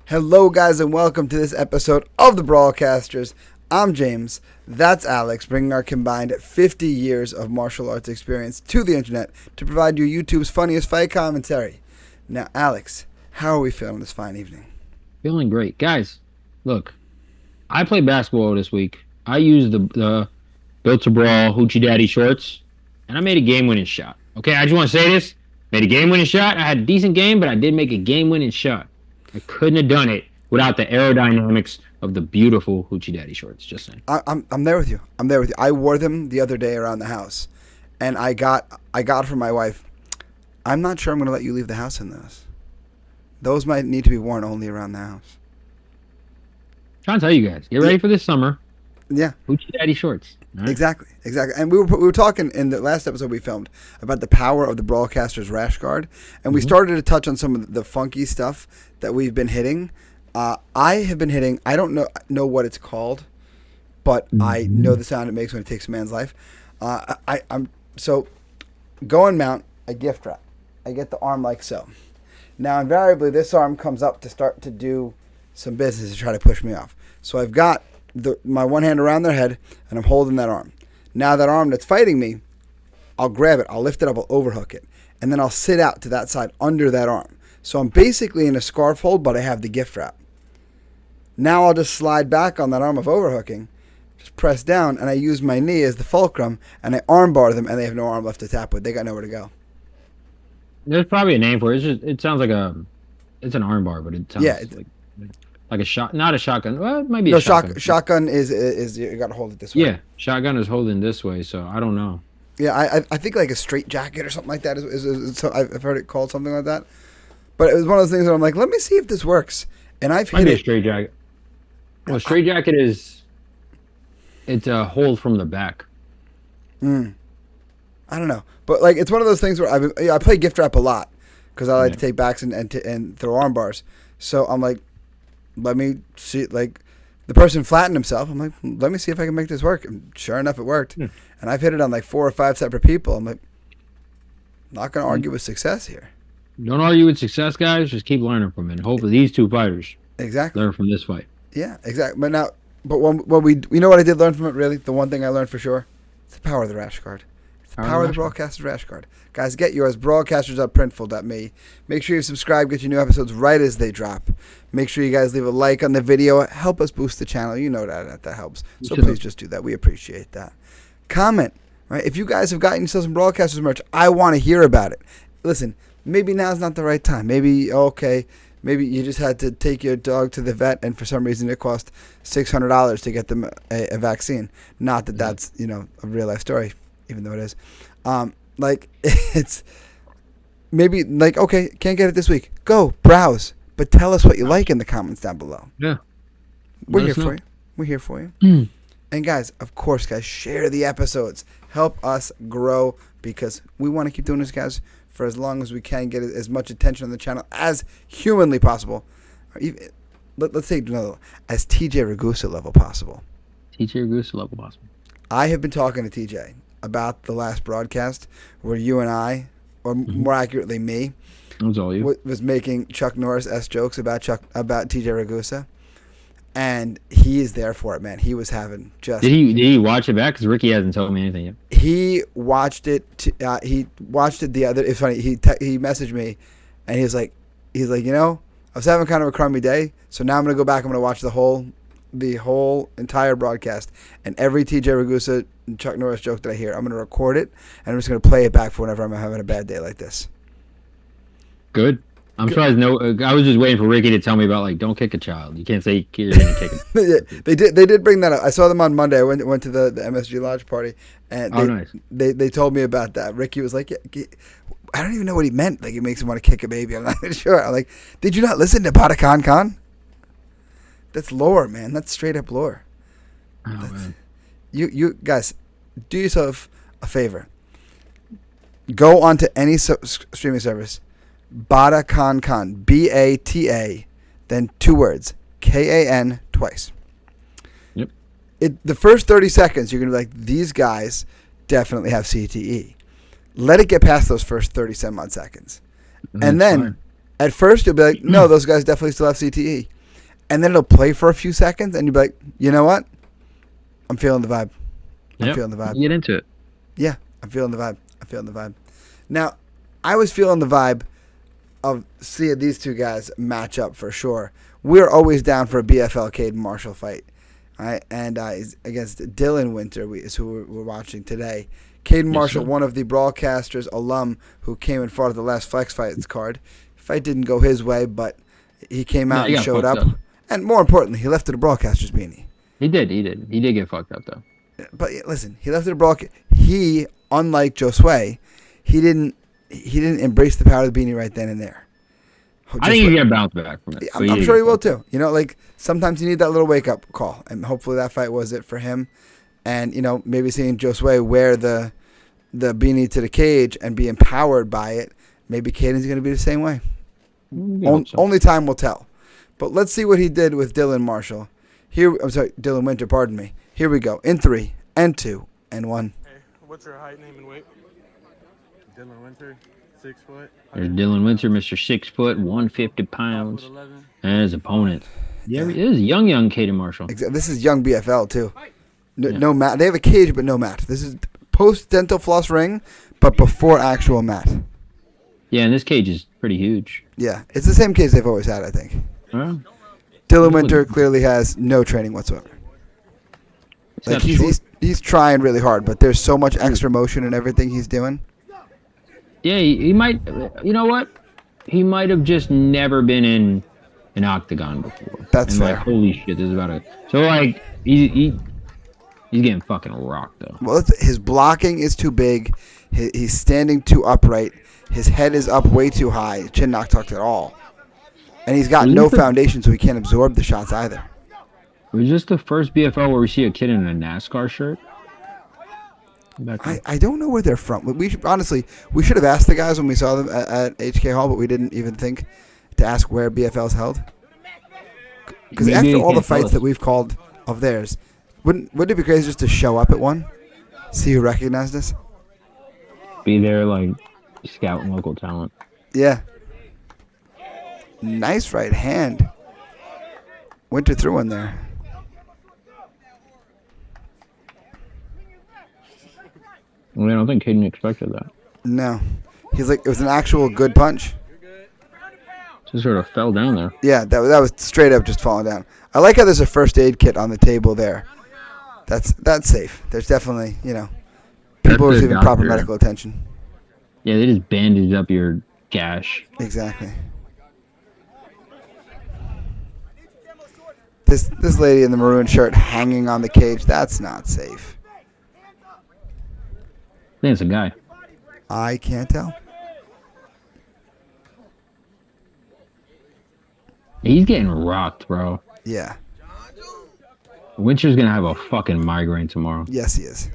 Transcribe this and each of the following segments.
Hello, guys, and welcome to this episode of the Brawlcasters. I'm James. That's Alex, bringing our combined 50 years of martial arts experience to the internet to provide you YouTube's funniest fight commentary. Now, Alex, how are we feeling this fine evening? Feeling great. Guys, look, I played basketball this week. I used the Built to Brawl Hoochie Daddy shorts, and I made a game-winning shot. Okay, I just want to say this. Made a game-winning shot. I had a decent game, but I did make a game-winning shot. I couldn't have done it without the aerodynamics of the beautiful Hoochie Daddy shorts. Just saying. I'm there with you. I'm there with you. I wore them the other day around the house, and I got from my wife. I'm not sure I'm going to let you leave the house in those. Those might need to be worn only around the house. Trying to tell you guys, get ready for this summer. Yeah. Hoochie Daddy shorts. Right? Exactly. And we were talking in the last episode we filmed about the power of the Brawlcasters rash guard, and we started to touch on some of the funky stuff that we've been hitting. I have been hitting. I don't know what it's called, but I know the sound it makes when it takes a man's life. I'm so go and mount a gift wrap. I get the arm like so. Now invariably this arm comes up to start to do some business to try to push me off. So I've got my one hand around their head, and I'm holding that arm. Now that arm that's fighting me, I'll grab it, I'll lift it up, I'll overhook it, and then I'll sit out to that side under that arm. So I'm basically in a scarf hold, but I have the gift wrap. Now I'll just slide back on that arm of overhooking, just press down, and I use my knee as the fulcrum, and I arm bar them, and they have no arm left to tap with. They got nowhere to go. There's probably a name for it. It sounds like it's an arm bar, but it sounds like a shot, not a shotgun. Well, it might be a shotgun. Shotgun is you got to hold it this way. Yeah, shotgun is holding this way, so I don't know. Yeah, I think like a straight jacket or something like that is I've heard it called something like that. But it was one of those things where I'm like, let me see if this works. And I've hit it. A straight jacket. Well, straight jacket it's a hold from the back. I don't know, but like it's one of those things where I play gift wrap a lot because I like to take backs and throw arm bars. So I'm like, let me see. Like the person flattened himself. I'm like, let me see if I can make this work. And sure enough, it worked. And I've hit it on like 4 or 5 separate people. I'm like, not gonna argue with success here. Don't argue with success, guys. Just keep learning from it. Hopefully, these two fighters learn from this fight. Yeah, exactly. But when we know what I did learn from it. Really, the one thing I learned for sure, it's the power of the rash guard. Power of the Brawlcasters rash guard. Guys, get yours. Brawlcasters.printful.me. Make sure you subscribe. Get your new episodes right as they drop. Make sure you guys leave a like on the video. Help us boost the channel. You know that helps. So please just do that. We appreciate that. Comment. Right? If you guys have gotten yourself some Brawlcasters merch, I want to hear about it. Listen, maybe now's not the right time. Maybe you just had to take your dog to the vet, and for some reason it cost $600 to get them a vaccine. Not that that's a real life story, even though it is. It's maybe like, okay, can't get it this week. Go browse, but tell us what you like in the comments down below. Yeah, we're here for you. We're here for you. And guys, of course, share the episodes. Help us grow because we want to keep doing this, guys, for as long as we can. Get as much attention on the channel as humanly possible. Or even, let's say as TJ Ragusa level possible. TJ Ragusa level possible. I have been talking to TJ about the last broadcast where you and I, or more accurately me, was making Chuck Norris jokes about TJ Ragusa, and he is there for it, man. He was having just. Did he watch it back? Because Ricky hasn't told me anything yet. He watched it. He watched it the other. It's funny. He messaged me, and he's like, I was having kind of a crummy day, so now I'm gonna go back. I'm gonna watch the whole entire broadcast, and every TJ Ragusa and Chuck Norris joke that I hear, I'm going to record it, and I'm just going to play it back for whenever I'm having a bad day like this. Good. I'm surprised. I was just waiting for Ricky to tell me about, like, don't kick a child. You can't say you're going to kick him. They did bring that up. I saw them on Monday. I went to the MSG Lodge party, and nice. They told me about that. Ricky was like, I don't even know what he meant. Like, it makes him want to kick a baby. I'm not sure. I'm like, did you not listen to Bada Khan? That's lore, man. That's straight up lore. Oh, man. You guys, do yourself a favor. Go onto any streaming service. Bada Khan. BATA, then 2 words. KAN twice. Yep. The first 30 seconds, you're going to be like, these guys definitely have CTE. Let it get past those first 30 some odd seconds. And then, at first, you'll be like, no, those guys definitely still have CTE. and then it'll play for a few seconds, and you'll be like, you know what? I'm feeling the vibe. I'm feeling the vibe. Get into it. Yeah, I'm feeling the vibe. I'm feeling the vibe. Now, I was feeling the vibe of seeing these two guys match up for sure. We're always down for a BFL Cayden Marshall fight. All right, and he's against Dylan Winter, is who we're watching today. Cayden Marshall, one of the Brawlcasters alum who came and fought at the last Flex Fights card. Fight didn't go his way, but he came out and showed up. And more importantly, he left it a Brawlcasters beanie. He did. He did get fucked up, though. But listen, he left it a Brawlcasters. He, unlike Josue, he didn't embrace the power of the beanie right then and there. I think he's going to bounce back from it. I'm sure he will, too. You know, like, sometimes you need that little wake-up call. And hopefully that fight was it for him. And, you know, maybe seeing Josue wear the beanie to the cage and be empowered by it, maybe Cayden's going to be the same way. Only time will tell. But let's see what he did with Dylan Marshall. Dylan Winter, pardon me. Here we go. In 3, and 2, and 1. Hey, what's your height, name, and weight? Dylan Winter, 6 foot. There's Dylan Winter, Mr. 6 foot, 150 pounds. And his opponent. Yeah, it is young Cayden Marshall. This is young BFL, too. No mat. They have a cage, but no mat. This is post-dental floss ring, but before actual mat. Yeah, and this cage is pretty huge. Yeah, it's the same cage they've always had, I think. Dylan Winter clearly has no training whatsoever. Like he's trying really hard, but there's so much extra motion in everything he's doing. Yeah, he might. You know what? He might have just never been in an octagon before. That's fair. Like, holy shit, this is about it. So like he's getting fucking rocked though. Well, his blocking is too big. He's standing too upright. His head is up way too high. Chin not tucked at all. And he's got no foundation, so he can't absorb the shots either. Was this the first BFL where we see a kid in a NASCAR shirt? I don't know where they're from. We should have asked the guys when we saw them at HK Hall, but we didn't even think to ask where BFL's held. Because after all the fights that we've called of theirs, wouldn't it be crazy just to show up at one, see who recognized us? Be there, like, scouting local talent. Yeah. Nice right hand. Winter threw one there. Well, I don't think Cayden expected that. No. He's like, it was an actual good punch. Just sort of fell down there. Yeah, that was straight up just falling down. I like how there's a first aid kit on the table there. That's safe. There's definitely, people receiving proper medical attention. Yeah, they just bandaged up your gash. Exactly. This lady in the maroon shirt hanging on the cage, that's not safe. I think it's a guy. I can't tell. He's getting rocked, bro. Yeah. Winter's going to have a fucking migraine tomorrow. Yes, he is.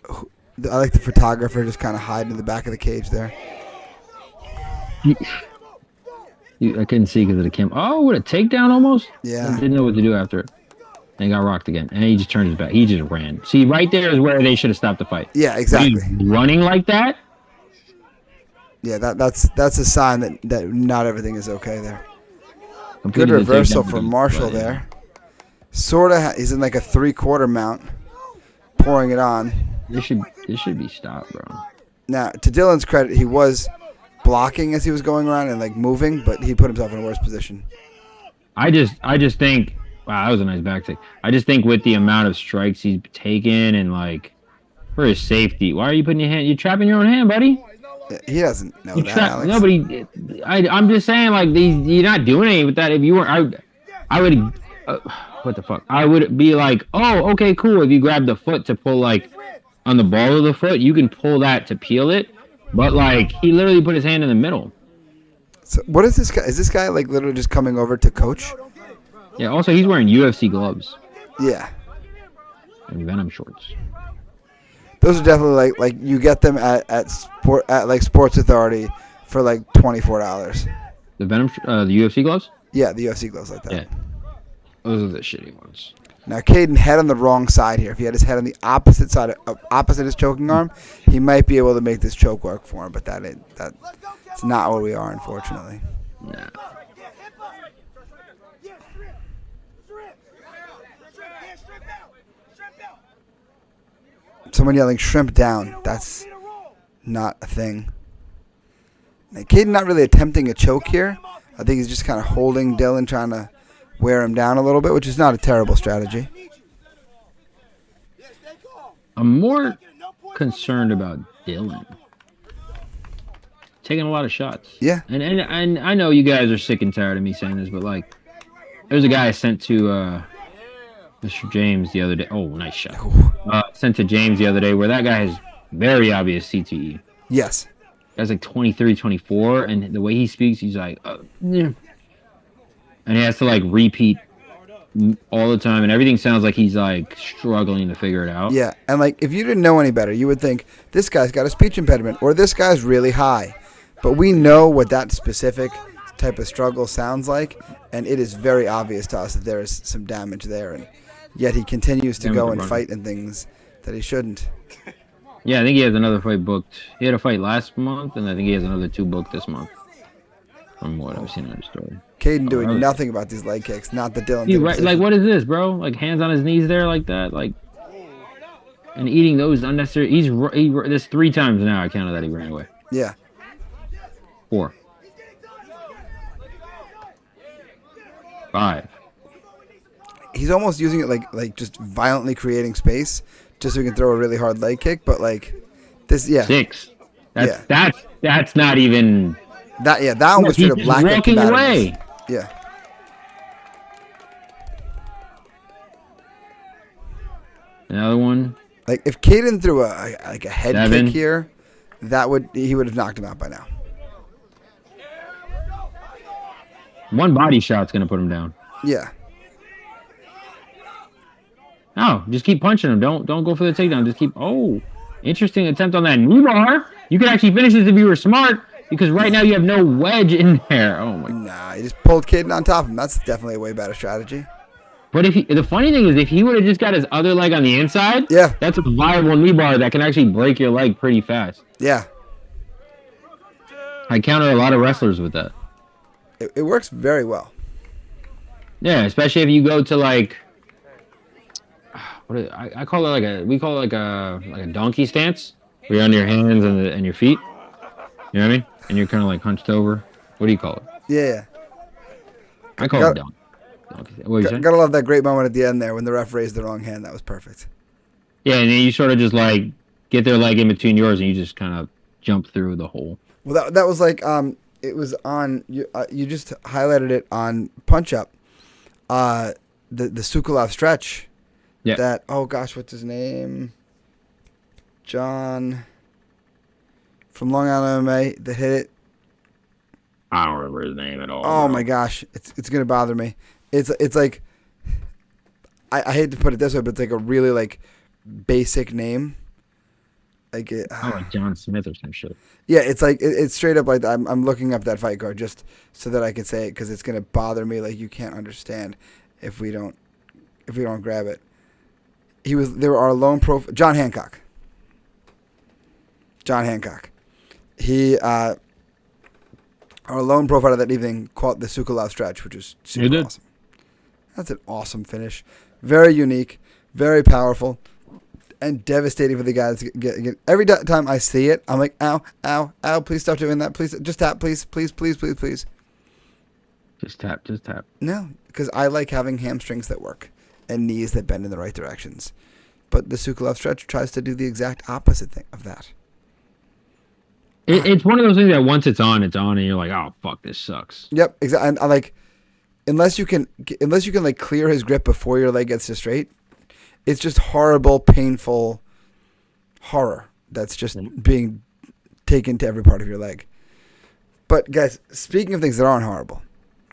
I like the photographer just kind of hiding in the back of the cage there. I couldn't see because of the camera. Oh, what a takedown almost? Yeah. I didn't know what to do after it. And he got rocked again. And he just turned his back. He just ran. See, right there is where they should have stopped the fight. Yeah, exactly. Running like that? Yeah, that's a sign that not everything is okay there. Good reversal from Marshall there. Sort of, he's in like a 3/4 mount, pouring it on. This should be stopped, bro. Now, to Dylan's credit, he was blocking as he was going around and like moving, but he put himself in a worse position. I just think, wow, that was a nice back take. I just think with the amount of strikes he's taken and like for his safety, why are you putting your hand? You're trapping your own hand, buddy. He doesn't know that, Alex. Nobody. I'm just saying, like you're not doing anything with that. If you weren't, I would. What the fuck? I would be like, oh, okay, cool. If you grab the foot to pull like on the ball of the foot, you can pull that to peel it. But like he literally put his hand in the middle. So what is this guy? Is this guy like literally just coming over to coach? Yeah. Also, he's wearing UFC gloves. Yeah. And Venom shorts. Those are definitely like you get them at like Sports Authority for like $24. The Venom, the UFC gloves. Yeah, the UFC gloves like that. Yeah. Those are the shitty ones. Now, Cayden head on the wrong side here. If he had his head on the opposite side, opposite his choking arm, he might be able to make this choke work for him. But that's not where we are, unfortunately. Nah. Someone yelling shrimp down. That's not a thing. Cayden not really attempting a choke here. I think he's just kind of holding Dylan, trying to wear him down a little bit, which is not a terrible strategy. I'm more concerned about Dylan. Taking a lot of shots. Yeah. And I know you guys are sick and tired of me saying this, but like, there's a guy I sent to Mr. James the other day. Oh, nice shot. Sent to James the other day where that guy has very obvious CTE. Yes. Guy's like 23, 24, and the way he speaks, he's like, yeah. And he has to like repeat all the time, and everything sounds like he's like struggling to figure it out. Yeah, and like if you didn't know any better, you would think this guy's got a speech impediment or this guy's really high. But we know what that specific type of struggle sounds like, and it is very obvious to us that there is some damage there, and yet he continues to go and fight in things that he shouldn't. Yeah, I think he has another fight booked. He had a fight last month, and I think he has another 2 booked this month. From what I've seen on the story. Cayden doing nothing about these leg kicks. Not that Dylan. Right, like, what is this, bro? Like, hands on his knees there like that? Like, and eating those unnecessary... This 3 times now I counted that he ran away. Yeah. 4. 5. He's almost using it like just violently creating space just so he can throw a really hard leg kick, but like this, yeah. 6. That's not even... That one was straight up black walking away. Yeah. Another one. Like if Cayden threw a head 7. kick here, he would have knocked him out by now. 1 body shot's gonna put him down. Yeah. No, just keep punching him. Don't go for the takedown. Just keep. Oh, interesting attempt on that knee bar. You could actually finish this if you were smart. Because right now you have no wedge in there. Oh my! Nah, he just pulled Cayden on top of him. That's definitely a way better strategy. But the funny thing is, if he would have just got his other leg on the inside, yeah, that's a viable knee bar that can actually break your leg pretty fast. Yeah. I counter a lot of wrestlers with that. It works very well. Yeah, especially if you go to like, I call it we call it like a donkey stance, where you're on your hands and your feet. You know what I mean? And you're kind of like hunched over. What do you call it? Yeah. I call it donkey. Gotta love that great moment at the end there when the ref raised the wrong hand. That was perfect. Yeah, and then you sort of just like get their leg in between yours, and you just kind of jump through the hole. Well, that was like it was on you just highlighted it on Punch Up, the Sukolov stretch. Yeah. That what's his name? John from Long Island MMA that hit it. I don't remember his name at all. Oh my gosh, it's gonna bother me. It's like I hate to put it this way, but it's like a really like basic name. Like like John Smith or some shit. Yeah, it's like it's straight up like I'm looking up that fight card just so that I can say it because it's gonna bother me. Like you can't understand if we don't grab it. There are lone pro John Hancock. He our lone profile that evening called the Sukolov stretch, which is super awesome. That's an awesome finish. Very unique, very powerful, and devastating for the guys. Every time I see it, I'm like, ow, ow, ow, please stop doing that. Please, just tap, please, please, please, please, please. Just tap. No, because I like having hamstrings that work and knees that bend in the right directions. But the Sukolov stretch tries to do the exact opposite thing of that. It's one of those things that once it's on, and you're like, oh fuck, this sucks. Yep, exactly. And I like, unless you can like clear his grip before your leg gets to straight, it's just horrible, painful horror that's just being taken to every part of your leg. But guys, speaking of things that aren't horrible,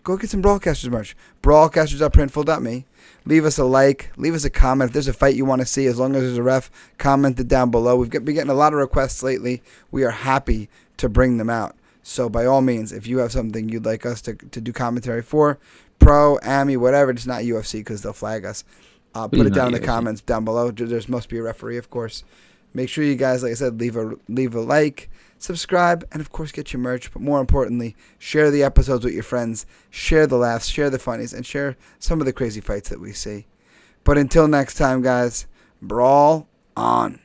go get some Brawlcasters merch. Brawlcasters.printful.me. Leave us a like. Leave us a comment. If there's a fight you want to see, as long as there's a ref, comment it down below. We've been getting a lot of requests lately. We are happy to bring them out. So by all means, if you have something you'd like us to do commentary for, pro, AMI, whatever, it's not UFC because they'll flag us. Put it down in the comments down below. There must be a referee, of course. Make sure you guys, like I said, leave a like, subscribe, and of course get your merch. But more importantly, share the episodes with your friends. Share the laughs, share the funnies, and share some of the crazy fights that we see. But until next time, guys, brawl on.